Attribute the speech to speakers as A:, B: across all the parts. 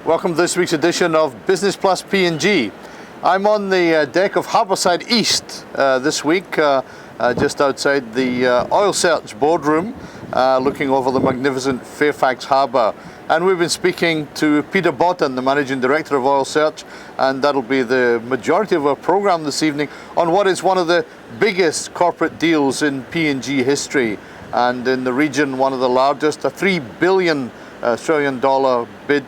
A: Welcome to this week's edition of Business Plus P&G. I'm on the deck of Harbourside East this week, just outside the Oil Search boardroom, looking over the magnificent Fairfax Harbour. And we've been speaking to Peter Botten, the Managing Director of Oil Search, and that'll be the majority of our programme this evening on what is one of the biggest corporate deals in P&G history, and in the region one of the largest, a $3 billion Australian dollar bid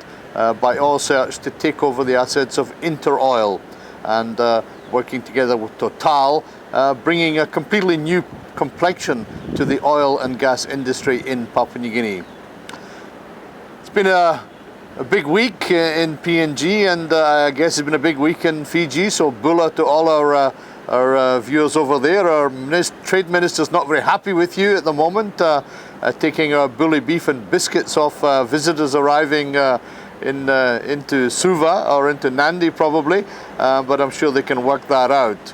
A: by Oil Search to take over the assets of Interoil, and working together with Total, bringing a completely new complexion to the oil and gas industry in Papua New Guinea. It's been a big week in PNG, and I guess it's been a big week in Fiji, so bula to all our viewers over there. Our Trade Minister's not very happy with you at the moment, taking our bully beef and biscuits off visitors arriving into Suva or into Nandi probably, but I'm sure they can work that out.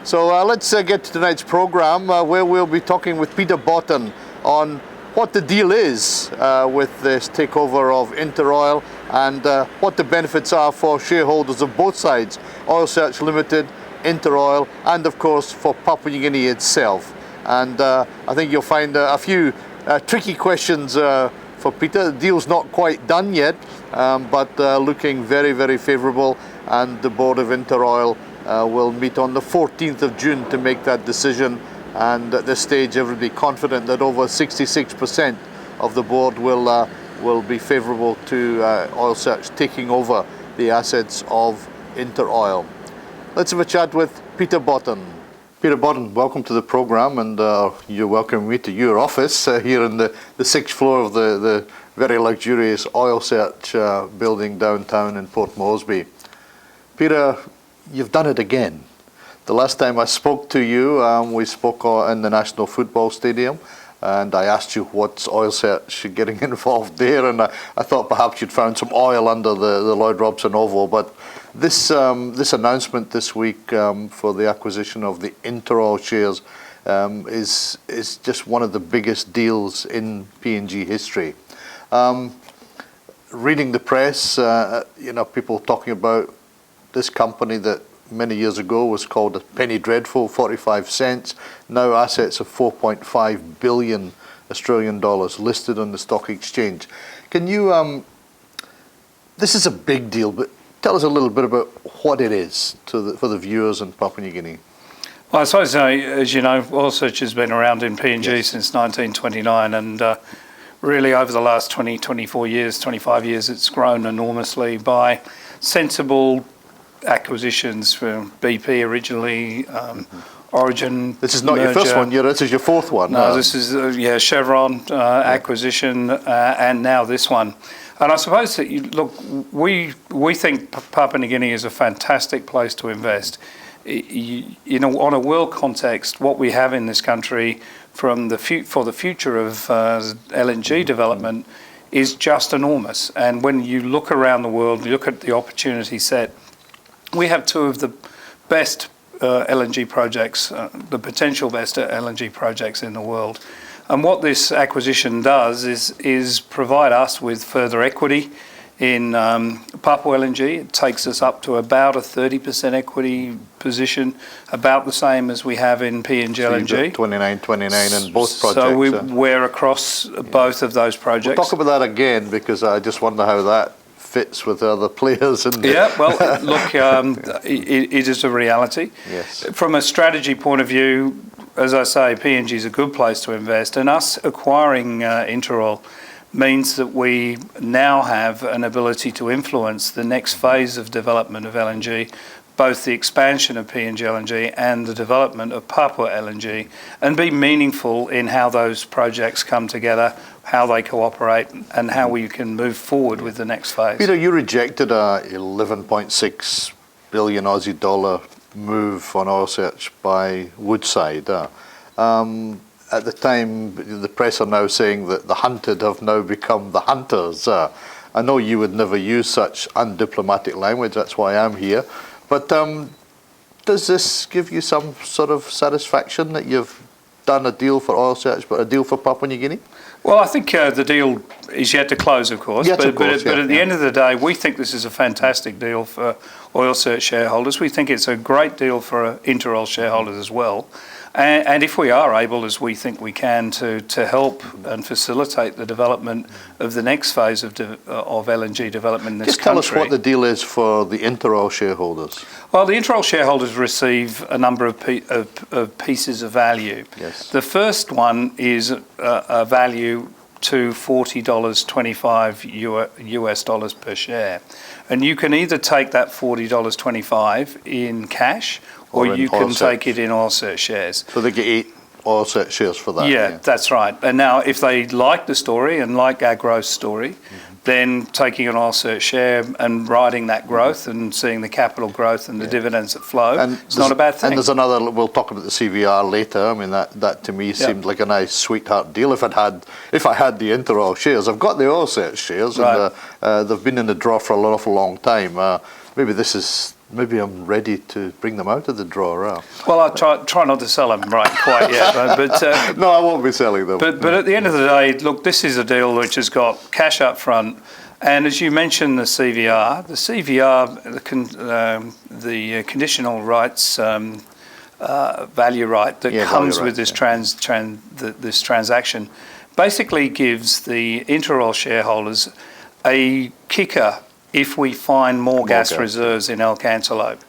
A: So let's get to tonight's program, where we'll be talking with Peter Botten on what the deal is with this takeover of Interoil, and what the benefits are for shareholders of both sides, Oil Search Limited, Interoil, and of course for Papua New Guinea itself. And I think you'll find a few tricky questions for Peter. The deal's not quite done yet, but looking very, very favourable, and the board of Interoil will meet on the 14th of June to make that decision, and at this stage everybody confident that over 66% of the board will be favourable to Oil Search taking over the assets of Interoil. Let's have a chat with Peter Botten. Peter Botten, welcome to the programme, and you're welcoming me to your office here in the 6th floor of the very luxurious Oil Search building downtown in Port Moresby. Peter, you've done it again. The last time I spoke to you, we spoke in the National Football Stadium, and I asked you what's Oil Search getting involved there, and I thought perhaps you'd found some oil under the Lloyd Robson Oval, but this announcement this week for the acquisition of the Interoil shares is just one of the biggest deals in PNG history. Reading the press, people talking about this company that many years ago was called a penny dreadful, 45 cents, now assets of 4.5 billion Australian dollars listed on the stock exchange. Can you, this is a big deal, but tell us a little bit about what it is for the viewers in Papua New Guinea.
B: Well, I suppose, as you know, Oil Search has been around in PNG since 1929, and really over the last 24 years, 25 years, it's grown enormously by sensible acquisitions from BP originally, Origin.
A: This is not
B: merger.
A: Your first one, this is your fourth one.
B: No, this is Chevron acquisition, and now this one. And I suppose that we think Papua New Guinea is a fantastic place to invest. On a world context, what we have in this country for the future of LNG development is just enormous. And when you look around the world, you look at the opportunity set, we have two of the best LNG projects, the potential best LNG projects in the world. And what this acquisition does is provide us with further equity in Papua LNG. It takes us up to about a 30% equity position, about the same as we have in PNG LNG.
A: 29 in both projects.
B: So we're across both of those projects.
A: We'll talk about that again, because I just wonder how that fits with other players. Look, it is a reality. Yes.
B: From a strategy point of view, as I say, PNG is a good place to invest, and us acquiring Interoil means that we now have an ability to influence the next phase of development of LNG, both the expansion of PNG LNG and the development of Papua LNG, and be meaningful in how those projects come together, how they cooperate, and how we can move forward with the next phase.
A: Peter, you rejected a 11.6 billion Aussie dollar move on Oil Search by Woodside. At the time, the press are now saying that the hunted have now become the hunters. I know you would never use such undiplomatic language, that's why I'm here. But does this give you some sort of satisfaction that you've done a deal for Oil Search, but a deal for Papua New Guinea?
B: Well, I think the deal is yet to close, of course.
A: Yet
B: but
A: to close,
B: but
A: yeah,
B: at the
A: yeah.
B: end of the day, we think this is a fantastic deal for Oil Search shareholders. We think it's a great deal for Interoil shareholders as well. And if we are able, as we think we can, to help and facilitate the development of the next phase of LNG development in this
A: Just tell
B: country.
A: us what the deal is for the Interoil shareholders.
B: Well, the Interoil shareholders receive a number of pieces of value.
A: Yes.
B: The first one is a value to $40.25 US dollars per share. And you can either take that $40.25 in cash or
A: Or in
B: you can
A: Oil Search.
B: take it in Oil Search shares.
A: So they get 8 Oil Search shares for that.
B: Yeah, that's right. And now if they like the story and like our growth story, then taking an Oil Search share and riding that growth and seeing the capital growth and the dividends that flow, it's not a bad thing.
A: And there's another, we'll talk about the CVR later. I mean, that to me seemed like a nice sweetheart deal. If I had the Interoil shares, I've got the Oil Search shares,
B: Right.
A: and they've been in the draw for an awful long time. Maybe I'm ready to bring them out of the draw.
B: Well, I try not to sell them right quite yet, but
A: No, I won't be selling them.
B: But at the end of the day, look, this is a deal which has got cash up front, and as you mentioned, the CVR, the conditional rights value right that comes
A: value
B: with this
A: right,
B: this transaction, basically gives the Interoil shareholders a kicker if we find more gas reserves in El Cantaloupe.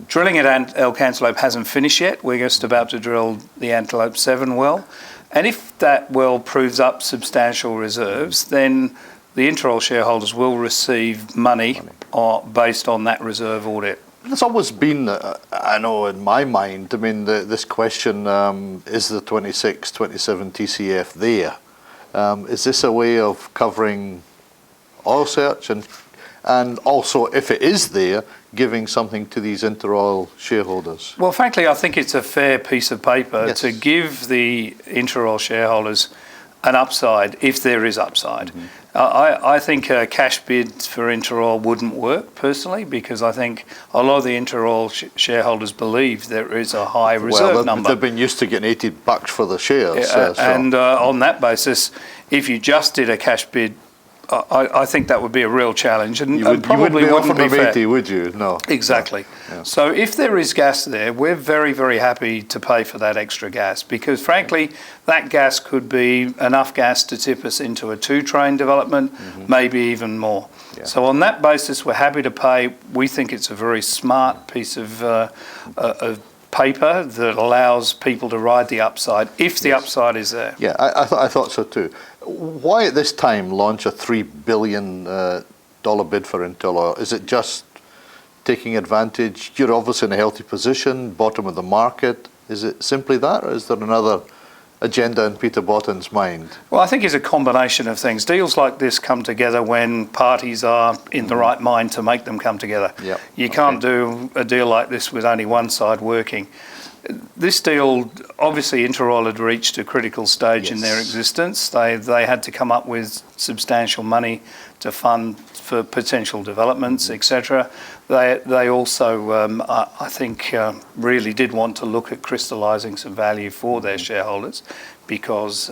B: Drilling at El Cantaloupe hasn't finished yet. We're just about to drill the Antelope 7 well. And if that well proves up substantial reserves, then the Interoil shareholders will receive money based on that reserve audit.
A: There's always been, I know in my mind, I mean, this question, is the 26, 27 TCF there? Is this a way of covering Oil Search and also, if it is there, giving something to these Interoil shareholders?
B: Well, frankly, I think it's a fair piece of paper to give the Interoil shareholders an upside, if there is upside. I think a cash bid for Interoil wouldn't work, personally, because I think a lot of the Interoil shareholders believe there is a high reserve number.
A: They've been used to getting $80 for the shares.
B: And on that basis, if you just did a cash bid, I think that would be a real challenge, and probably wouldn't be fair.
A: 80, would you? No.
B: Exactly.
A: Yeah.
B: So if there is gas there, we're very, very happy to pay for that extra gas, because frankly, that gas could be enough gas to tip us into a 2-train development, maybe even more. Yeah. So on that basis, we're happy to pay. We think it's a very smart piece of paper that allows people to ride the upside, if the upside is there.
A: Yeah, I thought so too. Why at this time launch a $3 billion bid for Interoil? Is it just taking advantage? You're obviously in a healthy position, bottom of the market. Is it simply that, or is there another agenda in Peter Botten's mind?
B: Well, I think it's a combination of things. Deals like this come together when parties are in the right mind to make them come together.
A: Yep.
B: You can't do a deal like this with only one side working. This deal, obviously Interoil had reached a critical stage in their existence. They had to come up with substantial money to fund for potential developments, etc. They also, I think, really did want to look at crystallising some value for their shareholders, because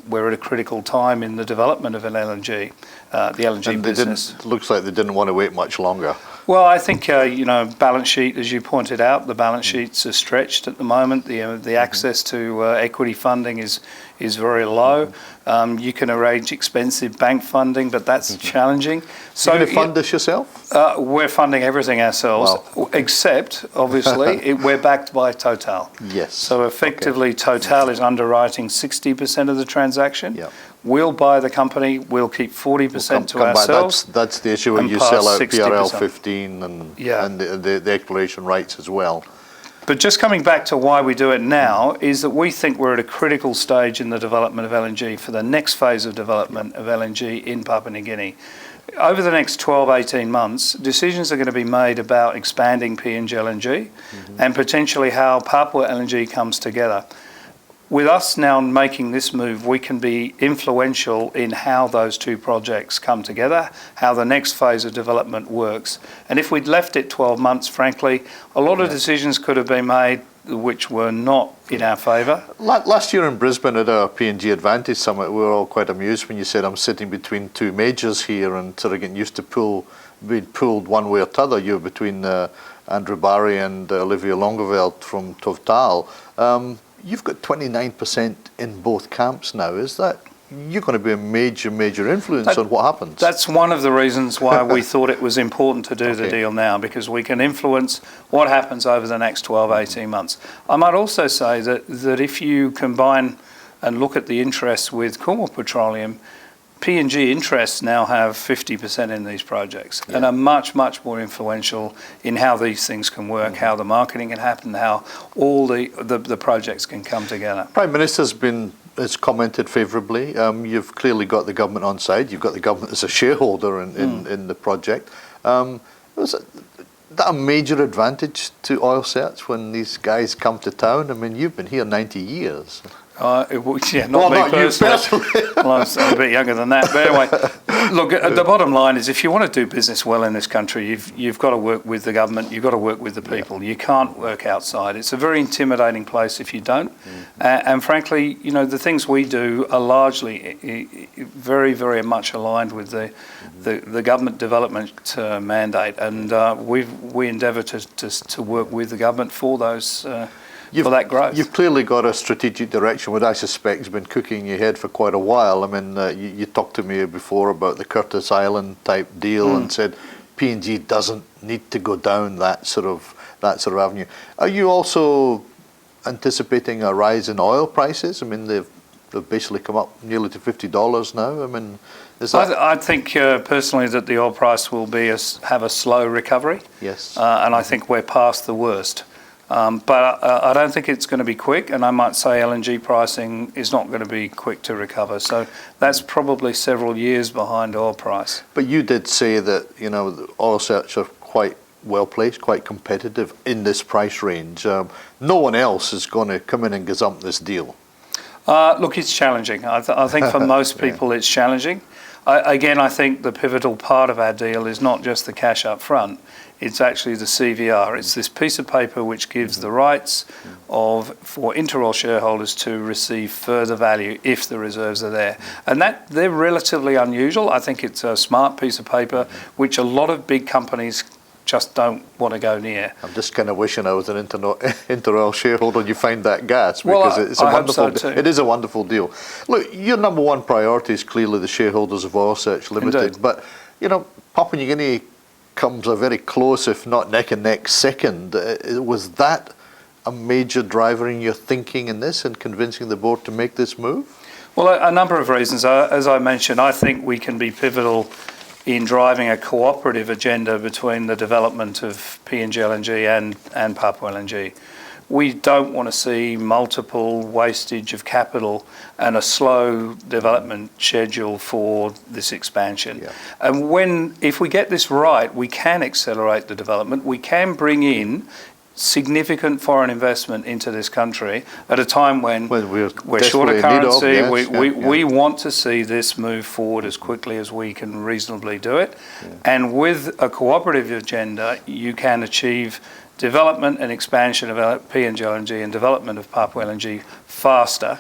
B: we're at a critical time in the development of an LNG, the LNG business.
A: Looks like they didn't want to wait much longer.
B: Well, I think, balance sheet, as you pointed out, the balance sheets are stretched at the moment. The access to equity funding is very low. You can arrange expensive bank funding, but that's challenging.
A: So you fund this yourself?
B: We're funding everything ourselves, except, obviously, we're backed by Total.
A: Yes.
B: So effectively, Total is underwriting 60% of the transaction.
A: Yep.
B: We'll buy the company, we'll keep 40% to ourselves.
A: That's the issue when you sell out PRL 15 and the exploration rights as well.
B: But just coming back to why we do it now is that we think we're at a critical stage in the development of LNG for the next phase of development of LNG in Papua New Guinea. Over the next 12, 18 months, decisions are going to be made about expanding PNG LNG and potentially how Papua LNG comes together. With us now making this move, we can be influential in how those two projects come together, how the next phase of development works. And if we'd left it 12 months, frankly, a lot of decisions could have been made which were not in our favour.
A: Last year in Brisbane at our P&G Advantage Summit, we were all quite amused when you said, I'm sitting between two majors here and sort of getting used to being pulled one way or t'other. You're between Andrew Barry and Olivier Longueveld from Total. You've got 29% in both camps now. Is that, you're going to be a major influence on what happens?
B: That's one of the reasons why we thought it was important to do the deal now, because we can influence what happens over the next 12, 18 months. I might also say that if you combine and look at the interests with Kumul Petroleum, P&G interests now have 50% in these projects and are much more influential in how these things can work, how the marketing can happen, how all the projects can come together.
A: Prime Minister's has commented favourably. You've clearly got the government on side. You've got the government as a shareholder in the project. Was that a major advantage to Oil Search when these guys come to town? I mean, you've been here 90 years.
B: Not me personally. Well, I'm a bit younger than that. But anyway, look, the bottom line is if you want to do business well in this country, you've got to work with the government, you've got to work with the people. You can't work outside. It's a very intimidating place if you don't. And frankly, the things we do are largely very much aligned with the government development mandate. And we endeavour to work with the government for those for that growth.
A: You've clearly got a strategic direction, which I suspect has been cooking in your head for quite a while. I mean, you talked to me before about the Curtis Island type deal and said P&G doesn't need to go down that sort of avenue. Are you also anticipating a rise in oil prices? I mean, they've basically come up nearly to $50 now. I mean, is that...
B: I think personally that the oil price will have a slow recovery.
A: Yes.
B: And I think we're past the worst. But I don't think it's going to be quick, and I might say LNG pricing is not going to be quick to recover. So that's probably several years behind oil price.
A: But you did say that, the Oil Search are quite well placed, quite competitive in this price range. No one else is going to come in and gazump this deal.
B: Look, it's challenging. I think for most people it's challenging. I think the pivotal part of our deal is not just the cash up front. It's actually the CVR. It's this piece of paper which gives the rights for Interoil shareholders to receive further value if the reserves are there. And they're relatively unusual. I think it's a smart piece of paper which a lot of big companies just don't want to go near.
A: I'm just kind of wishing I was an Interoil shareholder and you find that gas, because it is a wonderful deal. Look, your number one priority is clearly the shareholders of Oil Search Limited.
B: Indeed.
A: But, Papua New Guinea comes a very close, if not neck and neck, second. Was that a major driver in your thinking in this and convincing the board to make this move?
B: Well, a number of reasons. As I mentioned, I think we can be pivotal in driving a cooperative agenda between the development of PNG LNG and Papua LNG. We don't want to see multiple wastage of capital and a slow development schedule for this expansion.
A: Yeah.
B: And if we get this right, we can accelerate the development. We can bring in significant foreign investment into this country at a time when we're short of currency. We want to see this move forward as quickly as we can reasonably do it. Yeah. And with a cooperative agenda, you can achieve development and expansion of PNG LNG and development of Papua LNG faster.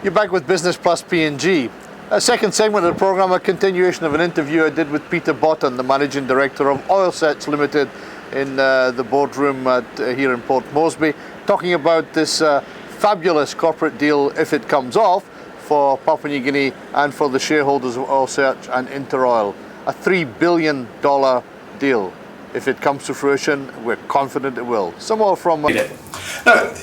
A: You're back with Business Plus P&G. A second segment of the programme, a continuation of an interview I did with Peter Botten, the Managing Director of Oil Search Limited, in the boardroom here in Port Moresby, talking about this fabulous corporate deal, if it comes off, for Papua New Guinea and for the shareholders of Oil Search and Interoil. A $3 billion deal. If it comes to fruition, we're confident it will. Some more from...
C: No,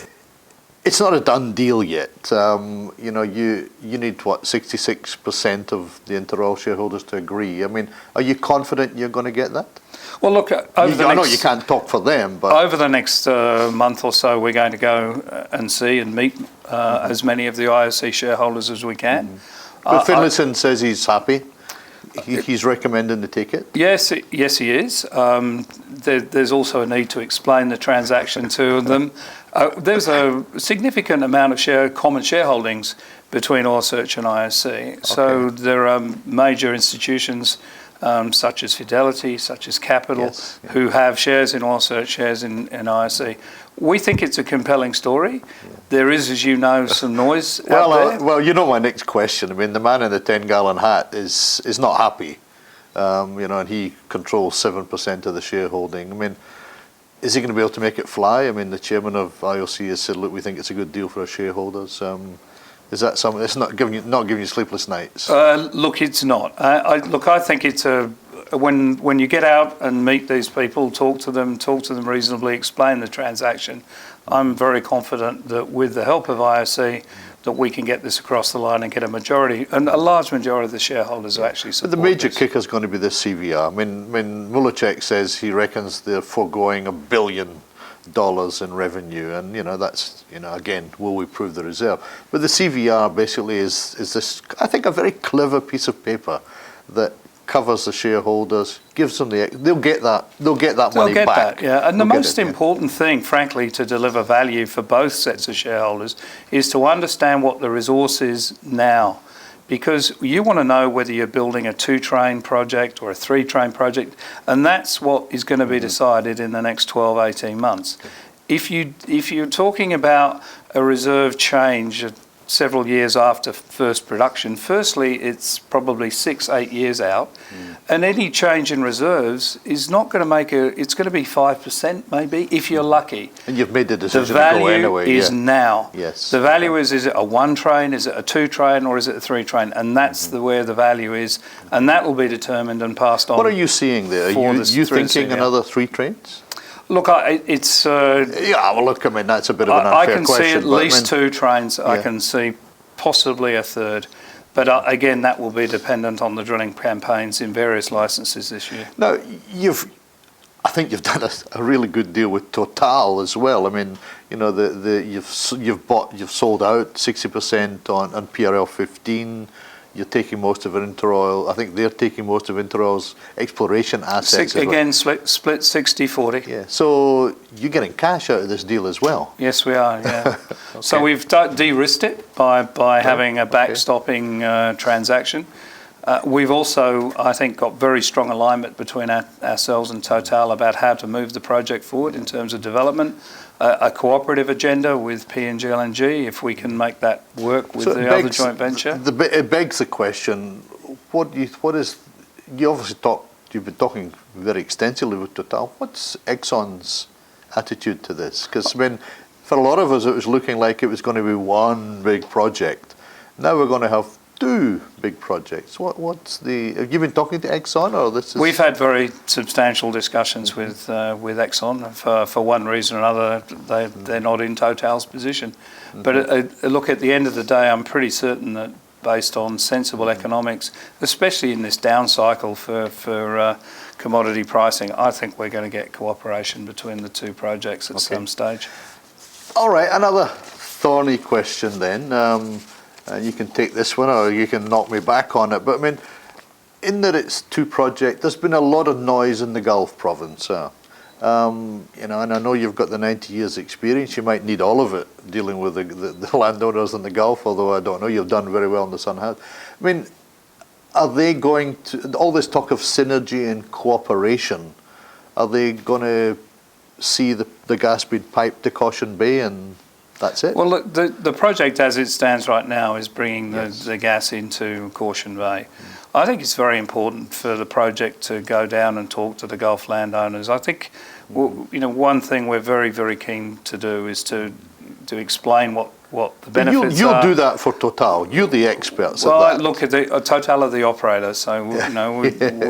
A: it's not a done deal yet. You know, you need what, 66% of the Interoil shareholders to agree. I mean, are you confident you're going to get that?
B: Well, look,
A: I know you can't talk for them, but
B: over the next month or so, we're going to go and see and meet as many of the IOC shareholders as we can.
A: But Finlayson says he's happy. He's recommending to take it?
B: Yes, he is. There's also a need to explain the transaction to them. There's a significant amount of common shareholdings between Oil Search and IOC. So there are major institutions such as Fidelity, such as Capital, who have shares in Oil Search, shares in IOC. We think it's a compelling story. There is, as you know, some noise out there.
A: Well, you know my next question. I mean, the man in the 10-gallon hat is not happy, you know, and he controls 7% of the shareholding. I mean, is he going to be able to make it fly? I mean, the chairman of IOC has said, look, we think it's a good deal for our shareholders. Is that something that's not giving you sleepless nights?
B: Look, it's not. I think it's when you get out and meet these people, talk to them reasonably, explain the transaction, I'm very confident that with the help of IOC, that we can get this across the line and get a large majority of the shareholders who actually support
A: But the major
B: this.
A: kicker is going to be the CVR. I mean, Mulacek says he reckons they're foregoing $1 billion in revenue, and you know that's, you know, again, will we prove the reserve? But the CVR basically is this, I think, a very clever piece of paper that covers the shareholders, gives them they'll get that money back.
B: And the most important thing, frankly, to deliver value for both sets of shareholders is to understand what the resource is now. Because you want to know whether you're building a 2-train project or a 3-train project, and that's what is going to be decided in the next 12, 18 months. If you're talking about a reserve change several years after first production, firstly, it's probably 6-8 years out, and any change in reserves is not going to make it's going to be 5% maybe, if you're lucky.
A: And you've made the decision
B: to go
A: anyway.
B: The value is now.
A: Yes.
B: The value is it a 1-train, is it a 2-train, or is it a 3-train? And that's where the value is, and that will be determined and passed on.
A: What are you seeing there? Are you thinking another 3 trains?
B: Look, it's...
A: well, look, I mean, that's a bit of an unfair question.
B: I can see at least 2 trains. I can see possibly a third. But again, that will be dependent on the drilling campaigns in various licenses this year.
A: Now, I think you've done a really good deal with Total as well. I mean, you know, you've sold out 60% on PRL 15. You're taking most of Interoil. I think they're taking most of Interoil's exploration assets.
B: Again, split 60-40.
A: Yeah. So you're getting cash out of this deal as well.
B: Yes, we are. Yeah. So we've de-risked it by having a backstopping transaction. We've also, I think, got very strong alignment between ourselves and Total about how to move the project forward in terms of development. A cooperative agenda with PNG LNG, if we can make that work with the other joint venture.
A: It begs the question: you've been talking very extensively with Total. What's Exxon's attitude to this? Because for a lot of us, it was looking like it was going to be one big project. Now we're going to have 2 big projects. Have you been talking to Exxon, or this is? We've
B: had very substantial discussions with Exxon. For one reason or another, they're not in Total's position. But look, at the end of the day, I'm pretty certain that based on sensible economics, especially in this down cycle for commodity pricing, I think we're going to get cooperation between the 2 projects at some stage.
A: All right, another thorny question then. You can take this one or you can knock me back on it. But I mean, in that it's 2 projects, there's been a lot of noise in the Gulf province. You know, and I know you've got the 90 years experience. You might need all of it dealing with the landowners in the Gulf, although I don't know, you've done very well in the Sun House. I mean, are they going to, all this talk of synergy and cooperation, are they going to see the gas being piped to Caution Bay and that's it?
B: Well, look, the project as it stands right now is bringing the gas into Caution Bay. I think it's very important for the project to go down and talk to the Gulf landowners. I think, you know, one thing we're very, very keen to do is to explain what the benefits are.
A: You'll do that for Total. You're the experts at that.
B: Well, look, Total are the operator, so you know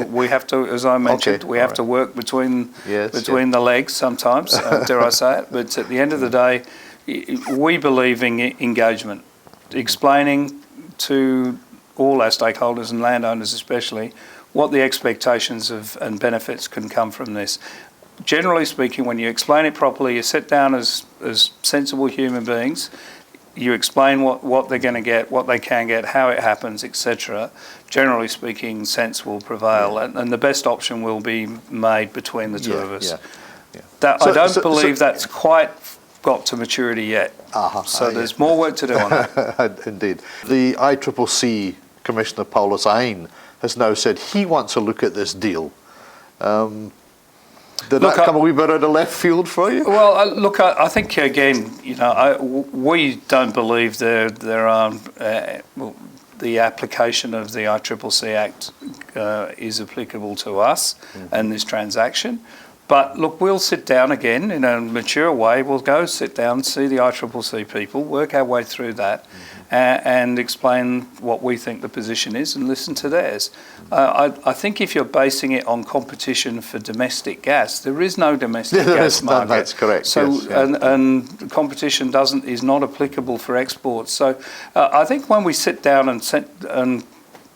B: we have to, as I mentioned, we have to work between the legs sometimes. Dare I say it? But at the end of the day, we believe in engagement, explaining to all our stakeholders and landowners especially what the expectations of and benefits can come from this. Generally speaking, when you explain it properly, you sit down as sensible human beings, you explain what they're going to get, what they can get, how it happens, etc. Generally speaking, sense will prevail, and the best option will be made between the two of us. I don't believe that's quite got to maturity yet. So there's more work to do on that.
A: Indeed. The ICCC Commissioner Paulus Ein has now said he wants to look at this deal. Did that come a wee bit out of left field for you?
B: Well, look, I think again, we don't believe there are the application of the ICCC Act is applicable to us and this transaction. But look, we'll sit down again in a mature way. We'll go sit down, see the ICCC people, work our way through that, and explain what we think the position is and listen to theirs. I think if you're basing it on competition for domestic gas, there is no domestic gas market.
A: That's correct.
B: So and competition is not applicable for exports. So I think when we sit down and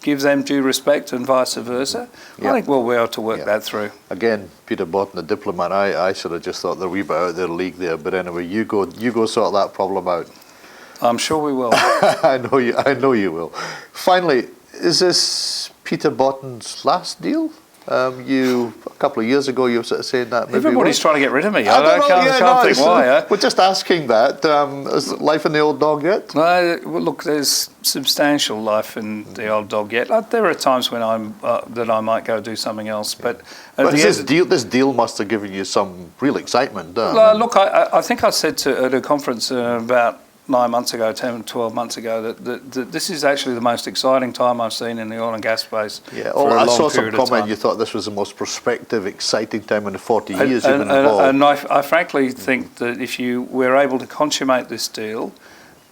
B: give them due respect and vice versa, I think we'll be able to work that through.
A: Again, Peter Botten, the diplomat, I sort of just thought they're a wee bit out of their league there. But anyway, you go sort that problem out.
B: I'm sure we will.
A: I know you will. Finally, is this Peter Botten's last deal? A couple of years ago, you were sort of saying that. Maybe
B: everybody's trying to get rid of me.
A: I
B: can't think why.
A: We're just asking that. Is life in the old dog yet?
B: Well, look, there's substantial life in the old dog yet. There are times when that I might go do something else, but
A: this deal must have given you some real excitement.
B: Look, I think I said at a conference about 9 months ago, 10, 12 months ago, that this is actually the most exciting time I've seen in the oil and gas space.
A: Yeah, I saw some comment. You thought this was the most prospective, exciting time in the 40 years you've been involved.
B: And I frankly think that if we're able to consummate this deal,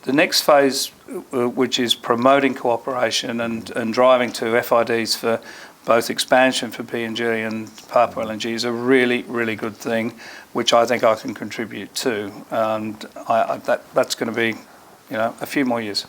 B: the next phase, which is promoting cooperation and driving to FIDs for both expansion for PNG and Papua LNG, is a really, really good thing, which I think I can contribute to. And that's going to be, a few more years.